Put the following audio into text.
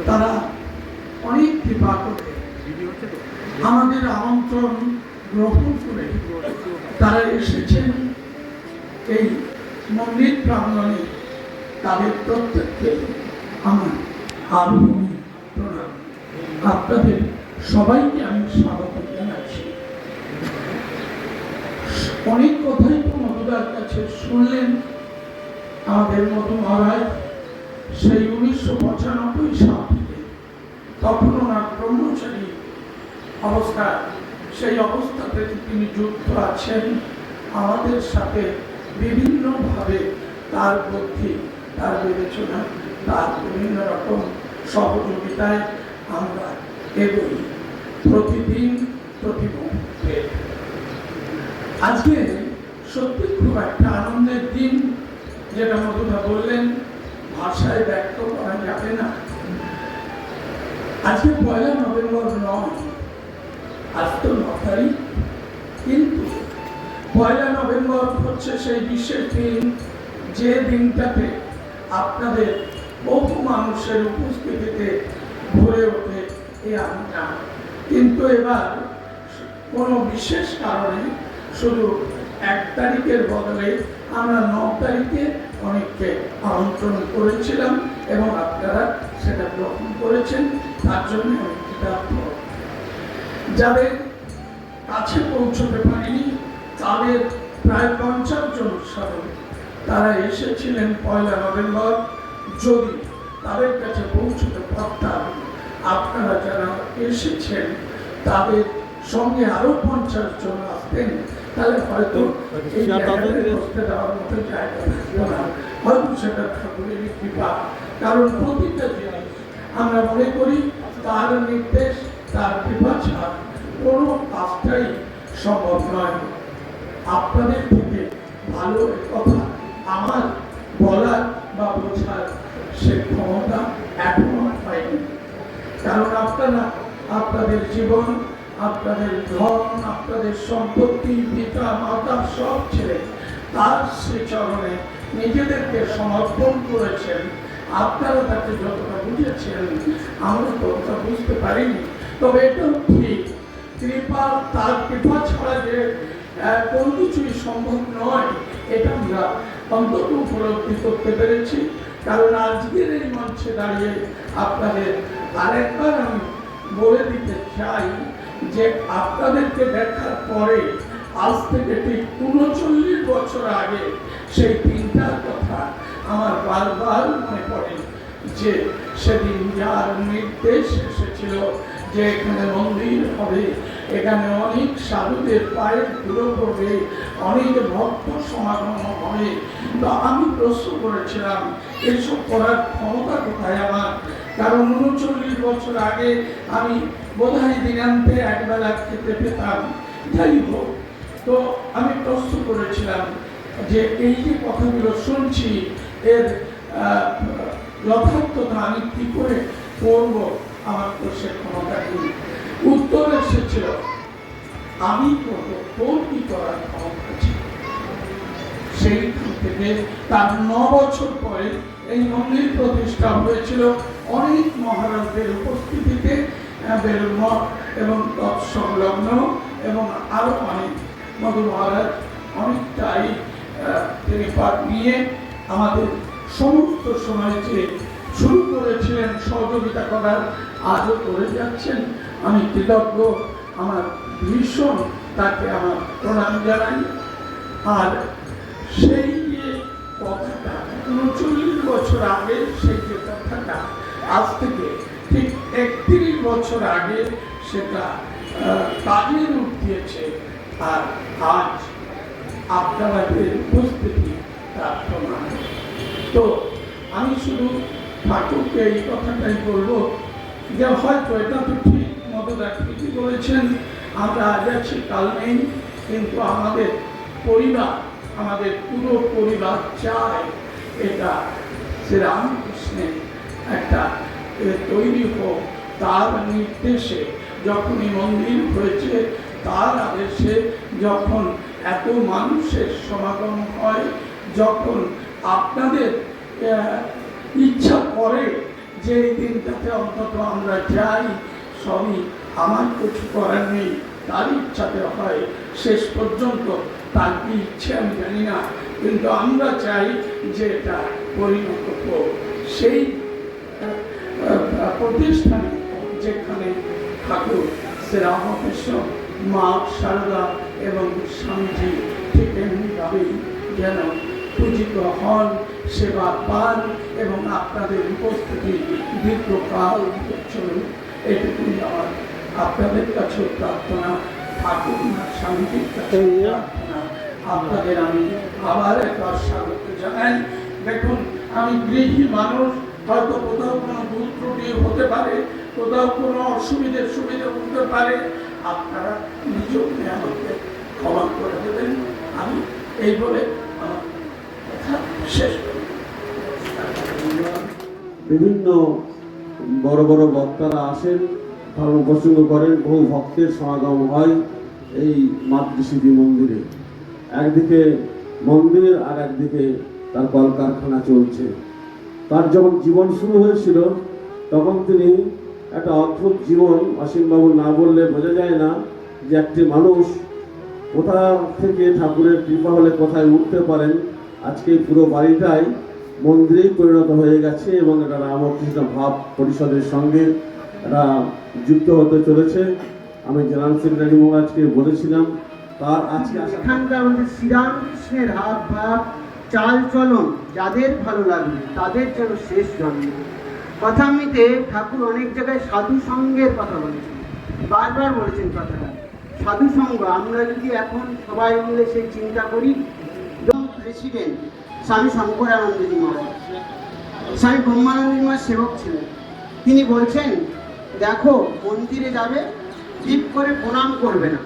তারা অনেক কৃপা করে আমাদের আমন্ত্রণ গ্রহণ করে তারা এসেছেন এই মন্দির প্রাঙ্গণে। তাদের প্রত্যেককে আমার আবেদনী প্রণাম। আপনাদের সবাইকে আমি স্বাগত জানাচ্ছি। অনেক কথাই তো মধুদার কাছে শুনলেন। আমাদের মধু মহারাজ সেই 1995 সাল থেকে, তখন ওনার ব্রহ্মচারী অবস্থা, সেই অবস্থাতে তিনি যুক্ত আছেন আমাদের সাথে। বিভিন্নভাবে তার বুদ্ধি, তার বিবেচনা, তার বিভিন্ন রকম সহযোগিতায় আমরা এগোই প্রতিদিন, প্রতি মুহূর্তে। আজকে সত্যি খুব একটা আনন্দের দিন, যেটা মধুদা বললেন, ভাষায় ব্যক্ত করা যাবে না। আজকে 1 নভেম্বর নয়, আজ তো 9 তারিখ, কিন্তু 1 নভেম্বর হচ্ছে সেই বিশেষ দিন, যে দিনটাতে আপনাদের বহু মানুষের উপস্থিতিতে ভরে ওঠে এই আনন্দ। কিন্তু এবার কোনো বিশেষ কারণে শুধু 1 তারিখের বদলে আমরা 9 তারিখে অনেককে আমন্ত্রণ করেছিলাম এবং আপনারা সেটা গ্রহণ করেছেন। তার জন্য আমি কৃতজ্ঞ। যাদের কাছে পৌঁছতে পারিনি তাদের প্রায় 50 জন শ্রমিক তারা এসেছিলেন 1 নভেম্বর। যদি তাদের কাছে পৌঁছতে পারতাম, আপনারা যারা এসেছেন তাদের সঙ্গে আরো 50 জন আসতেন, তাহলে হয়তো এই জায়গায় বসতে দেওয়ার মতো জায়গা থাকতো না। হয়তো সেটা ঠাকুরের কৃপা। কারণ প্রতিটা জিনিস আমরা মনে করি তার নির্দেশ, তার কৃপা ছাড়া কোনো কাজটাই সম্ভব নয়। আপনাদের থেকে ভালো কথা আমার বলার বা বোঝার সে ক্ষমতা এখনো হয়নি। কারণ আপনারা আপনাদের জীবন, আপনাদের ধন, আপনাদের সম্পত্তি, পিতা মাতা সব ছেড়ে তার শ্রীচরণে নিজেদেরকে সমর্পণ করেছেন। আপনারা তাকে যতটা বুঝেছেন আমরা ততটা বুঝতে পারিনি। তবে এটাও ঠিক, কৃপা, তার কৃপা ছাড়া যে কোনো কিছুই সম্ভব নয়, এটা আমরা অন্তত উপলব্ধি করতে পেরেছি। কারণ আজকের এই মঞ্চে দাঁড়িয়ে আপনাদের আরেকবার আমি বলে দিতে চাই যে আপনাদেরকে দেখার পরে আজ থেকে ঠিক 39 বছর আগে সেই দিনটার কথা আমার বারবার মনে পড়ে, যে সেদিন যার নির্দেশ এসেছিল যে এখানে মন্দির হবে, এখানে অনেক সাধুদের পায়ের ধুলো পড়বে, অনেক ভক্ত সমাগম হবে। তো আমি প্রশ্ন করেছিলাম এসব করার ক্ষমতা কোথায় আমার? কারণ 39 বছর আগে আমি বোধহয় দিনান্তে একবেলা খেতে পেতাম। যাই হোক, তো আমি প্রশ্ন করেছিলাম যে এই যে কথাগুলো শুনছি এর যথার্থতা আমি কি করে করব, আমার তো সে ক্ষমতা নেই। উত্তর এসেছিল আমি করবো, তোর কি করার ক্ষমতা ছিল? সেইখান থেকে তার 9 বছর পরে এই মন্দির প্রতিষ্ঠা হয়েছিল অনেক মহারাজদের উপস্থিতিতে, বেলুড় মঠ এবং তৎসংলগ্ন এবং আরো অনেক। মধু মহারাজ অনেকটাই তিনি পাঠ নিয়ে আমাদের সমস্ত সময় যে শুরু করেছিলেন সহযোগিতা করার, আজও করে যাচ্ছেন। আমি কৃতজ্ঞ, আমার ভীষণ তাকে আমার প্রণাম জানাই। আর সেই যে কথাটা 39 বছর আগে, সেই যে কথাটা আজ থেকে ঠিক 31 বছর আগে সেটা কাজে রূপ দিয়েছে। আর আজ আপনাদের উপস্থিতি তার প্রমাণ। তো আমি শুধু ঠাকুরকে এই কথাটাই বলবো যে হয়তো এটা তো ঠিক, মধুদা ঠিকই বলেছেন, আমরা আজ আছি কাল নেই, কিন্তু আমাদের পরিবার, আমাদের পুরো পরিবার চায় এটা শ্রীরামকৃষ্ণের একটা তৈরি হোক। তার নির্দেশে যখনই মন্দির হয়েছে, তার আদেশে যখন এত মানুষের সমাগম হয়, যখন আপনাদের ইচ্ছা করে যে এই দিনটাতে অন্তত আমরা যাই, সবই আমার কিছু করার নেই, তার ইচ্ছাতে হয়। শেষ পর্যন্ত তার কি ইচ্ছে আমি জানি না, কিন্তু আমরা চাই যে এটা পরিণত হোক সেই প্রতিষ্ঠানে যেখানে ঠাকুর শ্রী রামকৃষ্ণ, মা শারদা এবং স্বামীজি ঠিক এমনিভাবেই যেন পূজিত হন, সেবা পান এবং আপনাদের উপস্থিতি দীর্ঘকাল চলুন, এটুকুই আমার আপনাদের কাছেও প্রার্থনা, ঠাকুর না স্বামীজির কাছে প্রার্থনা। আপনাদের আমি আবার একবার স্বাগত জানাই। দেখুন, আমি গৃহী মানুষ, হয়তো কোথাও কোনো ভুল ত্রুটি হতে পারে, কোথাও কোনো সুবিধে হতে পারে, আপনারা নিজকে আমাকে ক্ষমা করে দেবেন। আমি এই বলে আমার কথা শেষ করি। বিভিন্ন বড় বড় বক্তারা আসেন, ধর্ম প্রসঙ্গ করেন, বহু ভক্তের সমাগম হয় এই মাতৃস্মৃতি মন্দিরে। একদিকে মন্দির আর একদিকে তার কলকারখানা চলছে। তার যখন জীবন শুরু হয়েছিল তখন তিনি একটা অদ্ভুত জীবন, অসীমবাবু না বললে বোঝা যায় না যে একটি মানুষ কোথা থেকে ঠাকুরের কৃপা হলে কোথায় উঠতে পারেন। আজকে পুরো বাড়িটাই মন্দিরেই পরিণত হয়ে গেছে এবং এটা রামকৃষ্ণ ভাব পরিষদের সঙ্গে এটা যুক্ত হতে চলেছে। আমি জেনারেল সেক্রেটারি মহারাজকে বলেছিলাম, তার আজকে এখানকার আমাদের শ্রীরামকৃষ্ণের হাব ভাব চাল চলন যাদের ভালো লাগবে তাদের যেন শেষ জন্ম। কথামিতে ঠাকুর অনেক জায়গায় সাধু সঙ্গের কথা বলেছেন, বারবার বলেছেন কথাটা। সাধু সঙ্গ আমরা যদি এখন সবাই মিলে সেই চিন্তা করি, প্রেসিডেন্ট স্বামী শঙ্করানন্দজি মহারাজ, স্বামী ব্রহ্মানন্দজি মহারাজ সেবক ছিলেন। তিনি বলছেন, দেখো মন্দিরে যাবে, জিপ করে প্রণাম করবে না।